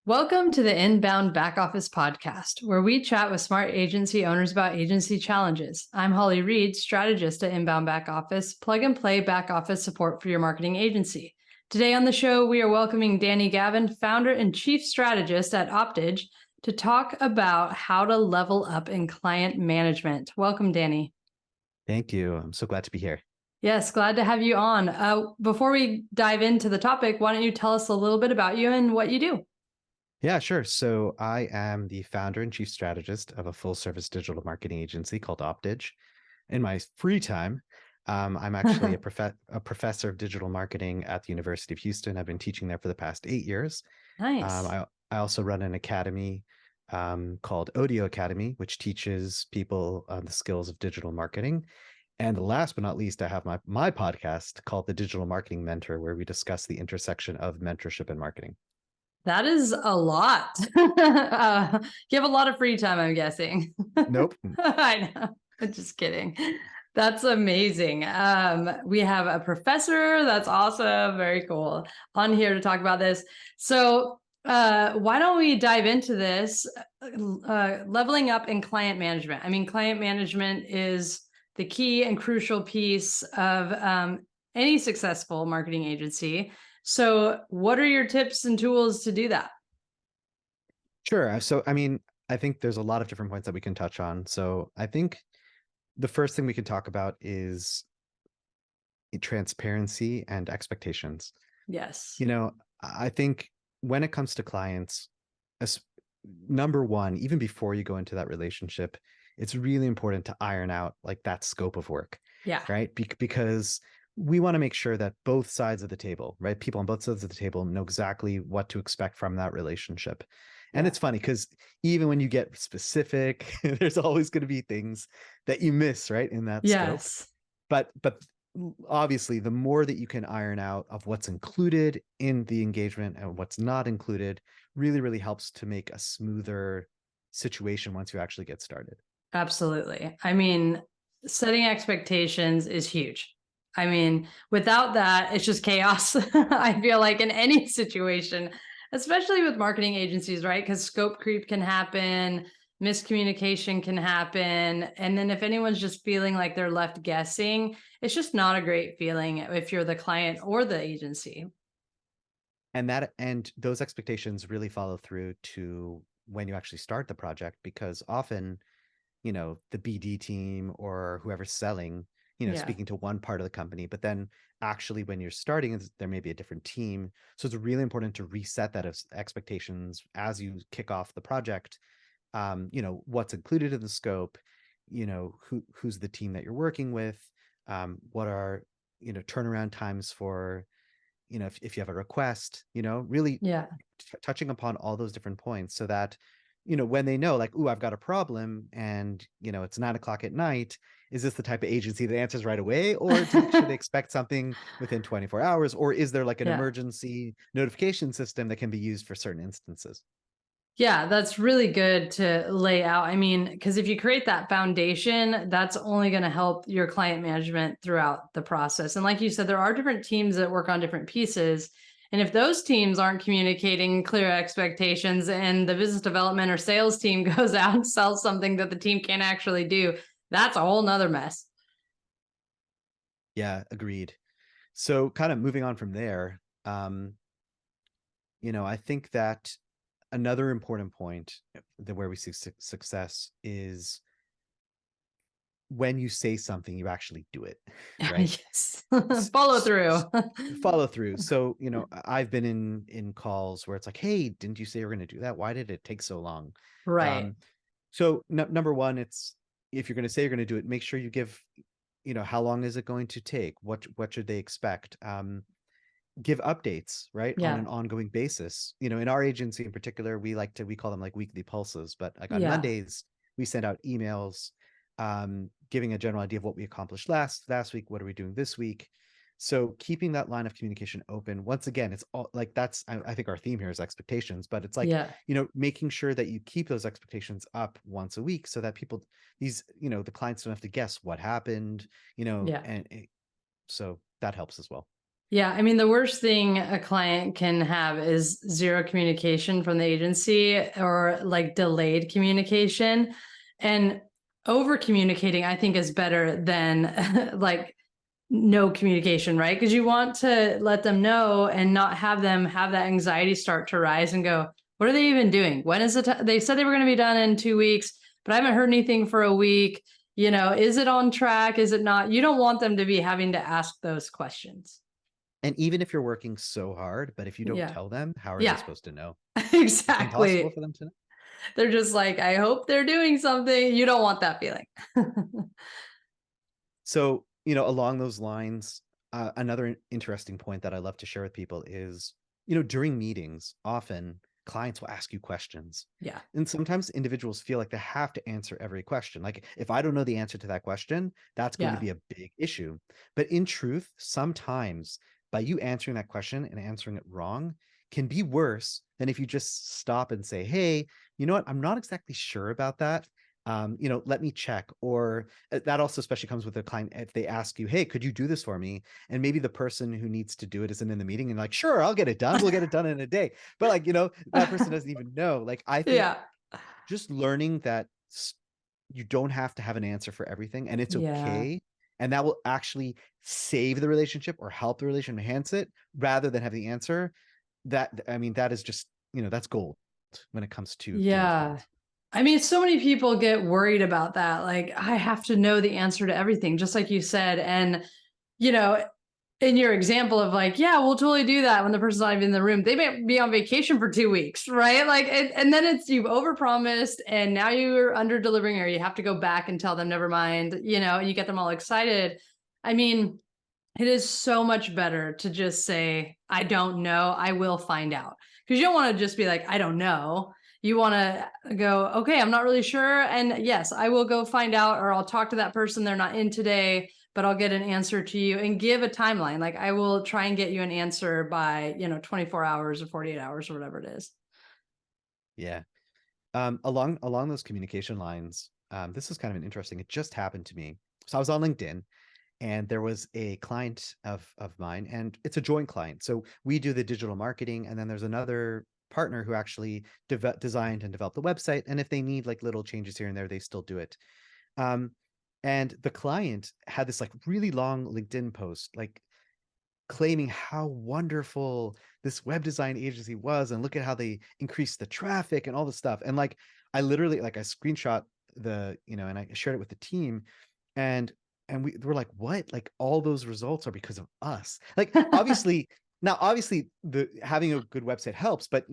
Welcome to the Inbound Back Office Podcast, where we chat with smart agency owners about agency challenges. I'm Holly Reed, strategist at Inbound Back Office, plug and play back office support for your marketing agency. Today on the show, we are welcoming Danny Gavin, founder and chief strategist at Optidge, to talk about how to level up in client management. Welcome, Danny. Thank you. I'm so glad to be here. Yes, glad to have you on. Before we dive into the topic, why don't you tell us a little bit about you and what you do? Yeah, sure. So I am the founder and chief strategist of a full service digital marketing agency called Optidge. In my free time, I'm actually a professor of digital marketing at the University of Houston. I've been teaching there for the past 8 years. Nice. I also run an academy called ODEO Academy, which teaches people the skills of digital marketing. And last but not least, I have my podcast called The Digital Marketing Mentor, where we discuss the intersection of mentorship and marketing. That is a lot. You have a lot of free time, I'm guessing. Nope. I know. Just kidding. That's amazing. We have a professor. That's awesome. Very cool. On here to talk about this. So why don't we dive into this? Leveling up in client management. I mean, client management is the key and crucial piece of any successful marketing agency. So what are your tips and tools to do that? Sure. So, I think there's a lot of different points that we can touch on. So I think the first thing we can talk about is transparency and expectations. Yes. I think when it comes to clients, as number one, even before you go into that relationship, it's really important to iron out like that scope of work. Yeah. Right. Because we want to make sure that both sides of the table, right? People on both sides of the table know exactly what to expect from that relationship. And it's funny because even when you get specific, there's always going to be things that you miss, right, in that scope. Yes. But obviously, the more that you can iron out of what's included in the engagement and what's not included really, really helps to make a smoother situation once you actually get started. Absolutely. I mean, setting expectations is huge. I mean, without that, it's just chaos. I feel like in any situation, especially with marketing agencies, right? Because scope creep can happen, miscommunication can happen. And then if anyone's just feeling like they're left guessing, it's just not a great feeling if you're the client or the agency. And those expectations really follow through to when you actually start the project, because often, the BD team or whoever's selling, Yeah. speaking to one part of the company, but then actually when you're starting, there may be a different team. So it's really important to reset that as expectations as you kick off the project. What's included in the scope, who's the team that you're working with, what are, turnaround times for, if you have a request, really Yeah. touching upon all those different points so that, when they know like, ooh, I've got a problem and, it's 9 o'clock at night, is this the type of agency that answers right away? Or should they expect something within 24 hours? Or is there like an Yeah. emergency notification system that can be used for certain instances? Yeah, that's really good to lay out. I mean, because if you create that foundation, that's only going to help your client management throughout the process. And like you said, there are different teams that work on different pieces. And if those teams aren't communicating clear expectations and the business development or sales team goes out and sells something that the team can't actually do, that's a whole nother mess. Yeah, agreed. So kind of moving on from there, I think that another important point that where we see success is when you say something, you actually do it, right? Yes. Follow through. Follow through. So, I've been in calls where it's like, hey, didn't you say you were going to do that? Why did it take so long? Right. So number one, it's if you're going to say you're going to do it, make sure you give, how long is it going to take? What should they expect? Give updates, right, on Yeah. an ongoing basis. In our agency in particular, we call them like weekly pulses, but like on Yeah. Mondays, we send out emails giving a general idea of what we accomplished last week, what are we doing this week. So keeping that line of communication open, once again, it's all like I think our theme here is expectations, but it's like, Yeah. making sure that you keep those expectations up once a week so that the clients don't have to guess what happened, Yeah. and so that helps as well. Yeah, I mean, the worst thing a client can have is zero communication from the agency or like delayed communication. And over communicating, I think, is better than like no communication, right? Because you want to let them know and not have them have that anxiety start to rise and go, what are they even doing? When is it? They said they were going to be done in 2 weeks, but I haven't heard anything for a week. Is it on track? Is it not? You don't want them to be having to ask those questions. And even if you're working so hard, but if you don't Yeah. tell them, how are they Yeah, supposed to know? It's impossible exactly. for them to know. They're just like, I hope they're doing something. You don't want that feeling. So, along those lines, another interesting point that I love to share with people is, during meetings, often clients will ask you questions. Yeah. And sometimes individuals feel like they have to answer every question. Like, if I don't know the answer to that question, that's going to Yeah. be a big issue. But in truth, sometimes by you answering that question and answering it wrong can be worse than if you just stop and say, hey, you know what? I'm not exactly sure about that. Let me check. Or that also especially comes with a client if they ask you, hey, could you do this for me? And maybe the person who needs to do it isn't in the meeting and like, sure, I'll get it done. We'll get it done in a day. But like, that person doesn't even know. Like, I think Yeah. just learning that you don't have to have an answer for everything and it's Yeah. okay. And that will actually save the relationship or help the relationship enhance it rather than have the answer. That is just, that's gold when it comes to those Yeah. things. I mean, so many people get worried about that. Like, I have to know the answer to everything, just like you said. And, you know, in your example of like, yeah, we'll totally do that when the person's not even in the room, they may be on vacation for 2 weeks, right? Like, and then it's you've overpromised and now you're under delivering, or you have to go back and tell them, never mind, and you get them all excited. I mean, it is so much better to just say, I don't know, I will find out. Because you don't want to just be like, I don't know. You want to go, okay, I'm not really sure. And yes, I will go find out, or I'll talk to that person. They're not in today, but I'll get an answer to you and give a timeline. Like, I will try and get you an answer by, 24 hours or 48 hours or whatever it is. Yeah. Along those communication lines, this is kind of an interesting. It just happened to me. So I was on LinkedIn, and there was a client of mine, and it's a joint client. So we do the digital marketing, and then there's another partner who actually designed and developed the website. And if they need like little changes here and there, they still do it. Um, and the client had this like really long LinkedIn post, like claiming how wonderful this web design agency was and look at how they increased the traffic and all this stuff. And like I literally like I screenshot and I shared it with the team, and we were like, what? Like all those results are because of us. Like obviously the having a good website helps, but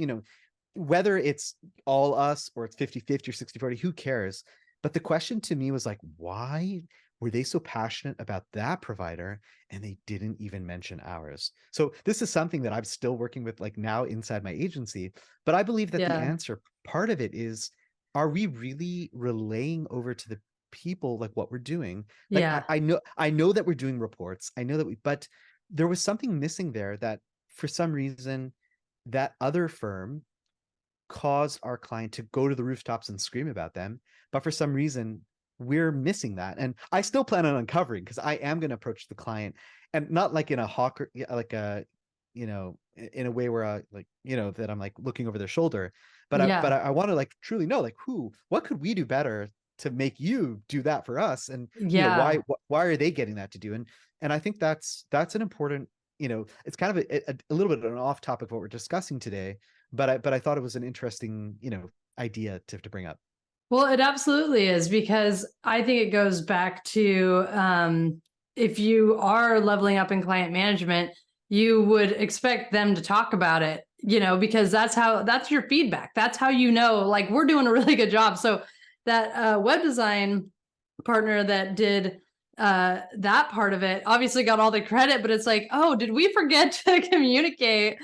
whether it's all us or it's 50-50 or 60-40, who cares? But the question to me was like, why were they so passionate about that provider and they didn't even mention ours? So this is something that I'm still working with like now inside my agency. But I believe that the Yeah. answer, part of it is, are we really relaying over to the people like what we're doing? Like Yeah. I know that we're doing reports. I know that but there was something missing there that for some reason that other firm caused our client to go to the rooftops and scream about them. But for some reason, we're missing that. And I still plan on uncovering, because I am going to approach the client, and not like in a hawk, like in a way where that I'm like looking over their shoulder. But Yeah. I want to like truly know like what could we do better to make you do that for us? And Yeah. why are they getting that to do? And I think that's an important, it's kind of a little bit of an off topic of what we're discussing today, but I thought it was an interesting, idea to bring up. Well, it absolutely is, because I think it goes back to if you are leveling up in client management, you would expect them to talk about it, because that's your feedback. That's how like, we're doing a really good job. So that web design partner that did that part of it obviously got all the credit, but it's like, oh, did we forget to communicate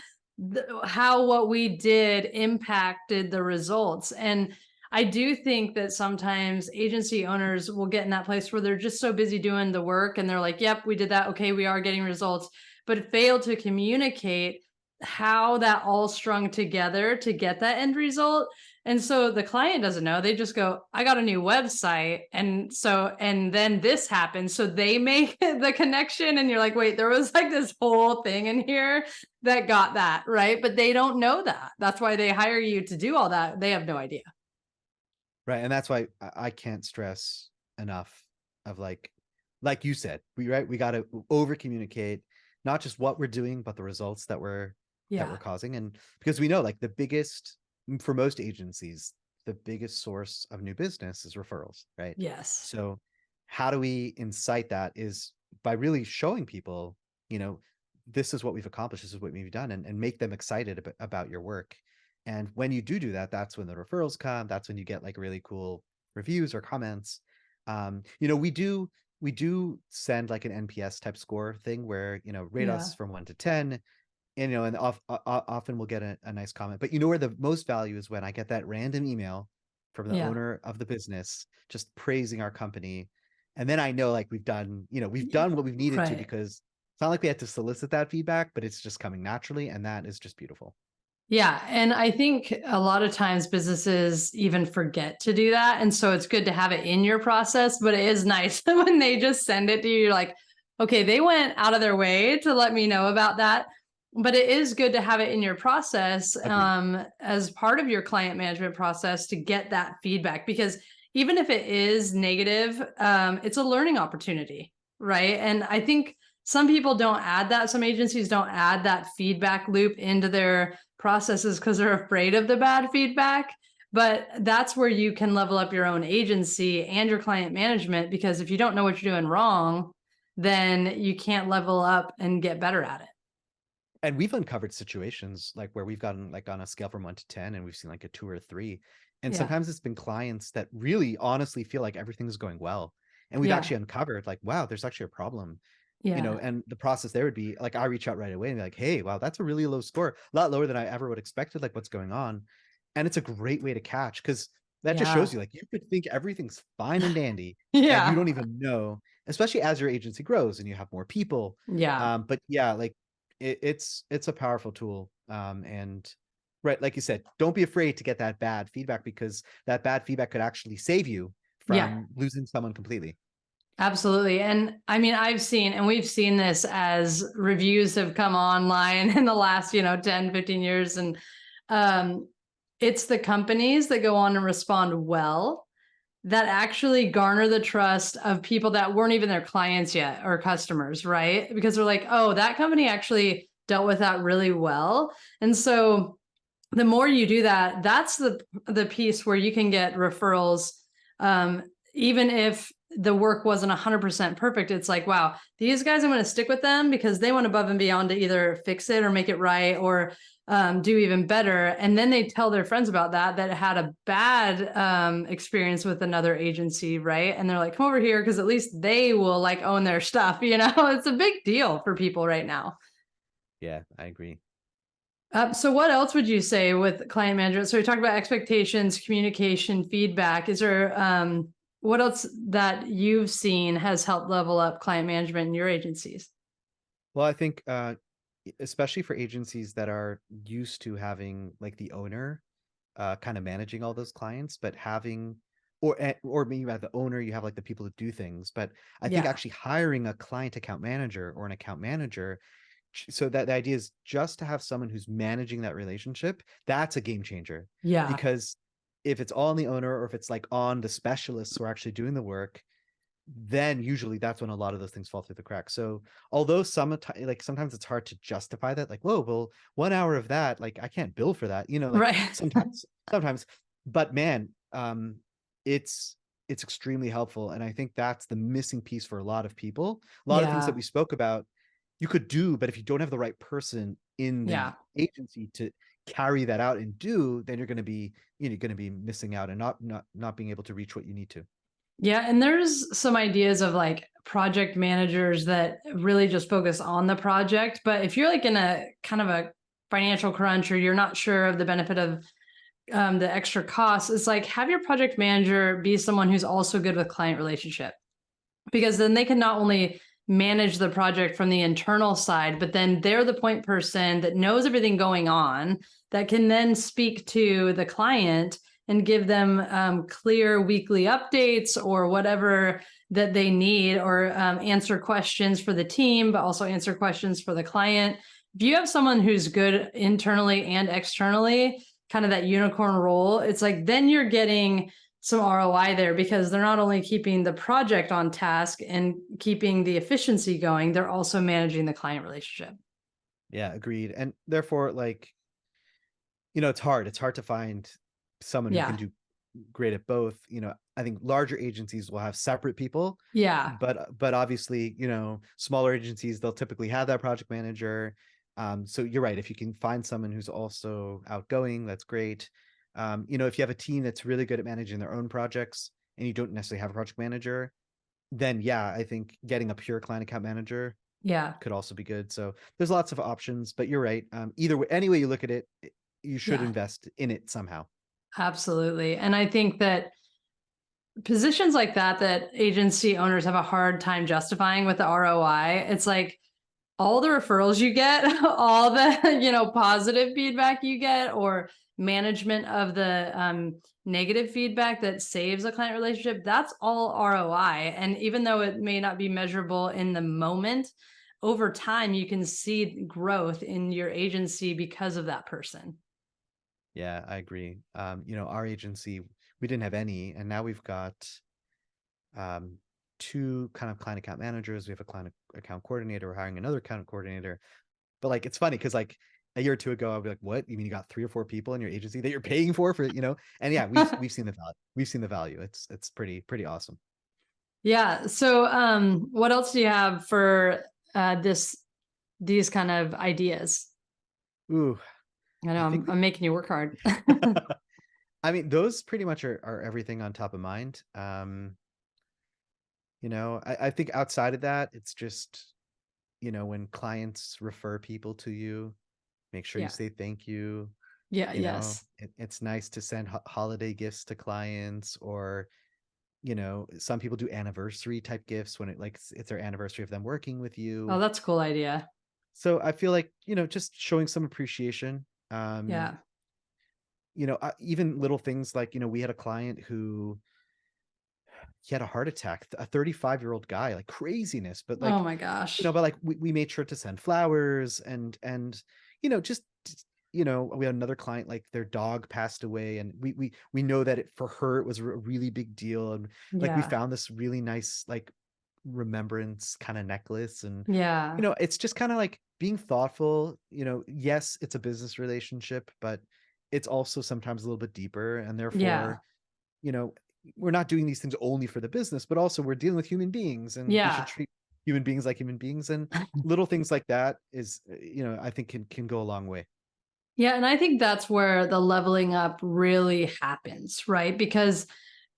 how what we did impacted the results? And I do think that sometimes agency owners will get in that place where they're just so busy doing the work and they're like, yep, we did that. Okay, we are getting results, but fail to communicate how that all strung together to get that end result. And so the client doesn't know. They just go, I got a new website. And then this happens. So they make the connection. And you're like, wait, there was like this whole thing in here that got that, right? But they don't know that. That's why they hire you to do all that. They have no idea. Right. And that's why I can't stress enough of like you said, we got to over communicate, not just what we're doing, but the results that we're causing. And because we know like for most agencies, the biggest source of new business is referrals, right? Yes. So how do we incite that is by really showing people, this is what we've accomplished, this is what we've done, and make them excited about your work. And when you do that, that's when the referrals come. That's when you get like really cool reviews or comments. We do send like an NPS type score thing where, rate us from 1 to 10. And often we'll get a nice comment. But where the most value is when I get that random email from the owner of the business just praising our company. And then I know like we've done what we've needed to, because it's not like we had to solicit that feedback, but it's just coming naturally. And that is just beautiful. Yeah. And I think a lot of times businesses even forget to do that. And so it's good to have it in your process, but it is nice when they just send it to you. You're like, okay, they went out of their way to let me know about that. But it is good to have it in your process as part of your client management process to get that feedback, because even if it is negative, it's a learning opportunity, right? And I think some people don't add that. Some agencies don't add that feedback loop into their processes because they're afraid of the bad feedback. But that's where you can level up your own agency and your client management, because if you don't know what you're doing wrong, then you can't level up and get better at it. And we've uncovered situations like where we've gotten like on a scale from 1 to 10 and we've seen like a 2 or 3. And sometimes it's been clients that really honestly feel like everything's going well. And we've actually uncovered like, wow, there's actually a problem. And the process there would be like, I reach out right away and be like, hey, wow, that's a really low score, a lot lower than I ever would expected. Like, what's going on? And it's a great way to catch, because that just shows you like you could think everything's fine and dandy and you don't even know, especially as your agency grows and you have more people. But like it's a powerful tool. And right, like you said, don't be afraid to get that bad feedback, because that bad feedback could actually save you from losing someone completely. Absolutely. And I mean, we've seen this as reviews have come online in the last, 10, 15 years. And it's the companies that go on and respond well that actually garner the trust of people that weren't even their clients yet or customers, right? Because they're like, oh, that company actually dealt with that really well. And so the more you do that, that's the piece where you can get referrals, even if the work wasn't 100% perfect. It's like, wow, these guys, I'm going to stick with them because they went above and beyond to either fix it or make it right, or do even better. And then they tell their friends about that had a bad experience with another agency, right? And they're like, come over here, because at least they will like own their stuff. It's a big deal for people right now. Yeah, I agree. So what else would you say with client management? So we talked about expectations, communication, feedback. Is there what else that you've seen has helped level up client management in your agencies? Well, I think especially for agencies that are used to having like the owner kind of managing all those clients, but having or maybe you have the owner, you have like the people that do things. But I think actually hiring a client account manager or an account manager, so that the idea is just to have someone who's managing that relationship, that's a game changer. Because if it's all on the owner, or if it's like on the specialists who are actually doing the work, then usually that's when a lot of those things fall through the cracks. So although sometimes it's hard to justify that, like, whoa, well, 1 hour of that, like I can't bill for that, sometimes, but man, it's extremely helpful. And I think that's the missing piece for a lot of people. A lot of things that we spoke about, you could do, but if you don't have the right person in the agency to carry that out and do, then you're going to be, missing out and not being able to reach what you need to. Yeah. And there's some ideas of like project managers that really just focus on the project. But if you're like in a kind of a financial crunch, or you're not sure of the benefit of the extra costs, it's like have your project manager be someone who's also good with client relationship, because then they can not only manage the project from the internal side, but then they're the point person that knows everything going on, that can then speak to the client and give them clear weekly updates or whatever that they need, or answer questions for the team, but also answer questions for the client. If you have someone who's good internally and externally, kind of that unicorn role, it's like, then you're getting some ROI there, because they're not only keeping the project on task and keeping the efficiency going, they're also managing the client relationship. Yeah, agreed. And therefore, like, it's hard to find someone who can Yeah. do great at both. I think larger agencies will have separate people, Yeah. but obviously, smaller agencies, they'll typically have that project manager. So you're right. If you can find someone who's also outgoing, that's great. If you have a team that's really good at managing their own projects and you don't necessarily have a project manager, then yeah, I think getting a pure client account manager Yeah. could also be good. So there's lots of options, but you're right. Either way, any way you look at it, you should Yeah. invest in it somehow. Absolutely. And I think that positions like that agency owners have a hard time justifying with the ROI, it's like all the referrals you get, all the, positive feedback you get, or management of the negative feedback that saves a client relationship, that's all ROI. And even though it may not be measurable in the moment, over time, you can see growth in your agency because of that person. Yeah, I agree. Our agency, we didn't have any, and now we've got um, two kind of client account managers. We have a client account coordinator. We're hiring another account coordinator. But like, it's funny because like a year or two ago, I'd be like, "What? You mean you got 3 or 4 people in your agency that you're paying for?" And yeah, we've seen the value. We've seen the value. It's pretty awesome. Yeah. So, what else do you have for these kind of ideas? Ooh, I know I think I'm making you work hard. I mean, those pretty much are everything on top of mind. I think outside of that, it's just, when clients refer people to you, make sure you Yeah. say thank you. Yeah. Yes. It's nice to send holiday gifts to clients, or, some people do anniversary type gifts when it's their anniversary of them working with Oh, you. that's a cool idea. So I feel like, just showing some appreciation. Yeah. Even little things like, we had a client who he had a heart attack, a 35-year-old guy, like craziness, but Oh like, my gosh. we made sure to send flowers and just we had another client, like their dog passed away, and we know that for her it was a really big deal, and like we Yeah. found this really nice like remembrance kind of necklace, and Yeah. it's just kind of like being thoughtful. Yes, it's a business relationship, but it's also sometimes a little bit deeper, and Yeah. therefore, you know, we're not doing these things only for the business, but also we're dealing with human beings, and we should Yeah. treat human beings like human beings. And little things like that is, I think can go a long way. Yeah. And I think that's where the leveling up really happens, right? Because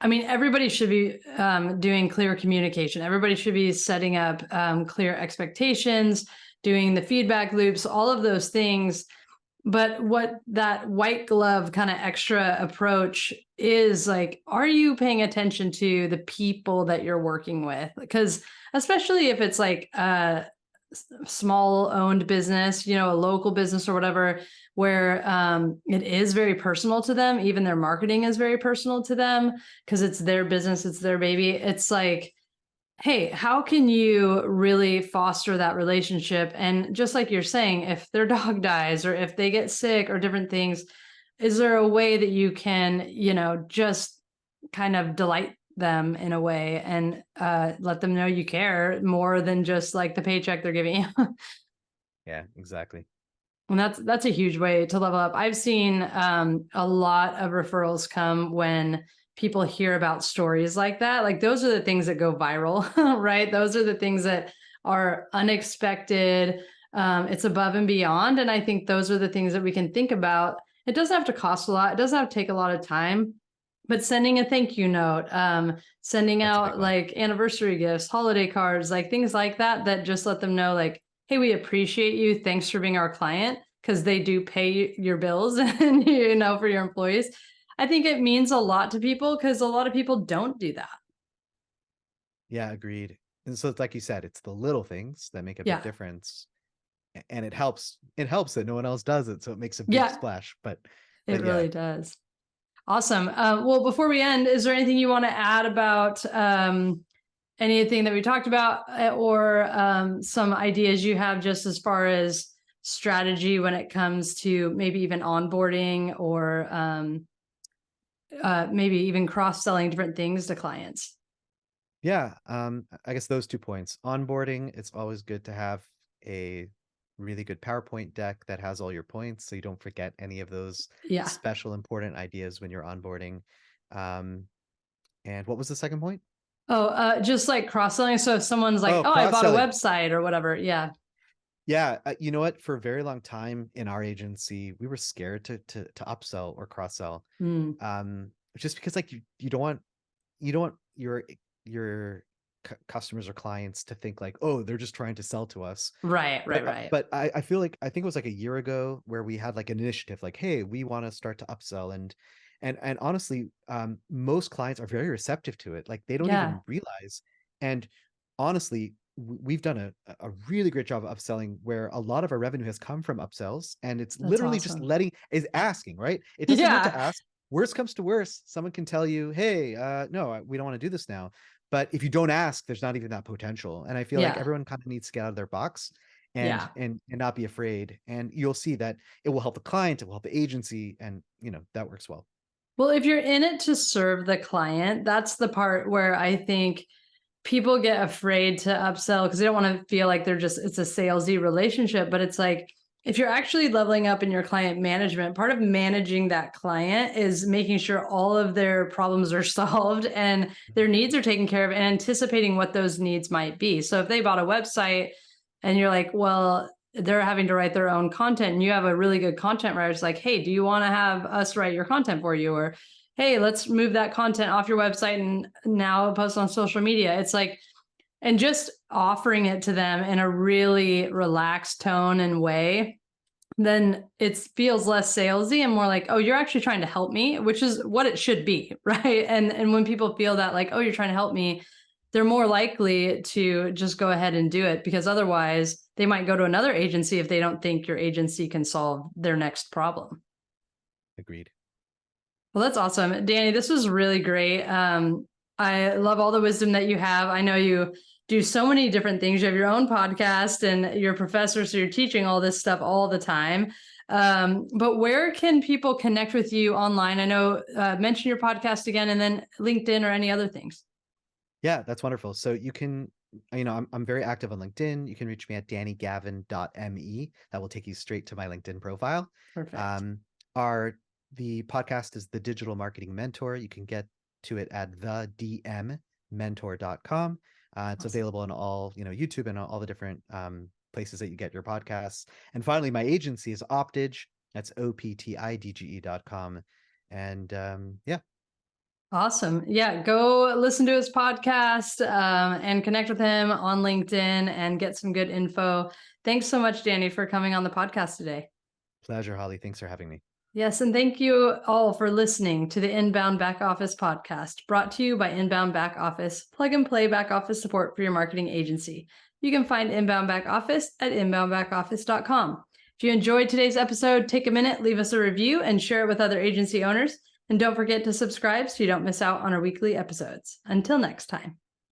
I mean, everybody should be doing clear communication. Everybody should be setting up clear expectations, doing the feedback loops, all of those things. But what that white glove kind of extra approach is like, are you paying attention to the people that you're working with? Because especially if it's like a small owned business, a local business or whatever, where it is very personal to them, even their marketing is very personal to them because it's their business, it's their baby. It's like, hey, how can you really foster that relationship? And just like you're saying, if their dog dies or if they get sick or different things, is there a way that you can, just kind of delight them in a way and let them know you care more than just like the paycheck they're giving you? Yeah, exactly. And that's a huge way to level up. I've seen a lot of referrals come when people hear about stories like that. Like those are the things that go viral, right? Those are the things that are unexpected. It's above and beyond. And I think those are the things that we can think about. It doesn't have to cost a lot. It doesn't have to take a lot of time, but sending a thank you note, sending That's a big out one. like anniversary gifts, holiday cards, like things like that, that just let them know like, hey, we appreciate you. Thanks for being our client, because they do pay your bills and, for your employees. I think it means a lot to people because a lot of people don't do that. Yeah, agreed. And so it's like you said, it's the little things that make a big Yeah. difference. And it helps that no one else does it. So it makes a big Yeah, splash. But it yeah. really does. Awesome. Well, before we end, is there anything you want to add about anything that we talked about, or some ideas you have just as far as strategy when it comes to maybe even onboarding, or maybe even cross-selling different things to clients? Yeah. I guess those 2 points. Onboarding, it's always good to have a really good PowerPoint deck that has all your points so you don't forget any of those Yeah. special important ideas when you're onboarding. Um, and what was the second point? Oh, just like cross-selling. So if someone's like, Oh, oh, I bought a cross-selling. website or whatever. Yeah. Yeah, you know what? For a very long time in our agency, we were scared to upsell or cross-sell. Mm. Just because like you don't want your customers or clients to think like, oh, they're just trying to sell to us. Right, But right, right. but I feel like, I think it was like a year ago where we had like an initiative like, hey, we want to start to upsell. And honestly, most clients are very receptive to it. Like they don't Yeah, even realize. And honestly, we've done a really great job of upselling, where a lot of our revenue has come from upsells, and it's that's literally just awesome. is asking, right? It doesn't hurt to Yeah, ask. Worst comes to worst, someone can tell you, hey, no, we don't want to do this now. But if you don't ask, there's not even that potential. And I feel like yeah, everyone kind of needs to get out of their box and yeah. not be afraid. And you'll see that it will help the client, it will help the agency, and that works well. Well, if you're in it to serve the client, that's the part where I think people get afraid to upsell because they don't want to feel like it's a salesy relationship. But it's like, if you're actually leveling up in your client management, part of managing that client is making sure all of their problems are solved and their needs are taken care of, and anticipating what those needs might be. So if they bought a website and you're like, well, they're having to write their own content, and you have a really good content writer, it's like, hey, do you want to have us write your content for you? Or, hey, let's move that content off your website and now post on social media. It's like, and just offering it to them in a really relaxed tone and way, then it feels less salesy and more like, oh, you're actually trying to help me, which is what it should be, right? And when people feel that like, oh, you're trying to help me, they're more likely to just go ahead and do it, because otherwise they might go to another agency if they don't think your agency can solve their next problem. Agreed. Well, that's awesome. Danny, this was really great. I love all the wisdom that you have. I know you do so many different things. You have your own podcast and you're a professor, so you're teaching all this stuff all the time. But where can people connect with you online? I know, mention your podcast again, and then LinkedIn or any other things. Yeah, that's wonderful. So you can, I'm very active on LinkedIn. You can reach me at dannygavin.me. That will take you straight to my LinkedIn profile. Perfect. Um, the podcast is The Digital Marketing Mentor. You can get to it at thedmmentor.com. It's Awesome. available on all, YouTube and all the different places that you get your podcasts. And finally, my agency is Optidge. That's optidge.com. And yeah. Awesome. Yeah, go listen to his podcast, and connect with him on LinkedIn and get some good info. Thanks so much, Danny, for coming on the podcast today. Pleasure, Holly. Thanks for having me. Yes, and thank you all for listening to the Inbound Back Office podcast, brought to you by Inbound Back Office, plug and play back office support for your marketing agency. You can find Inbound Back Office at inboundbackoffice.com. If you enjoyed today's episode, take a minute, leave us a review, and share it with other agency owners. And don't forget to subscribe so you don't miss out on our weekly episodes. Until next time.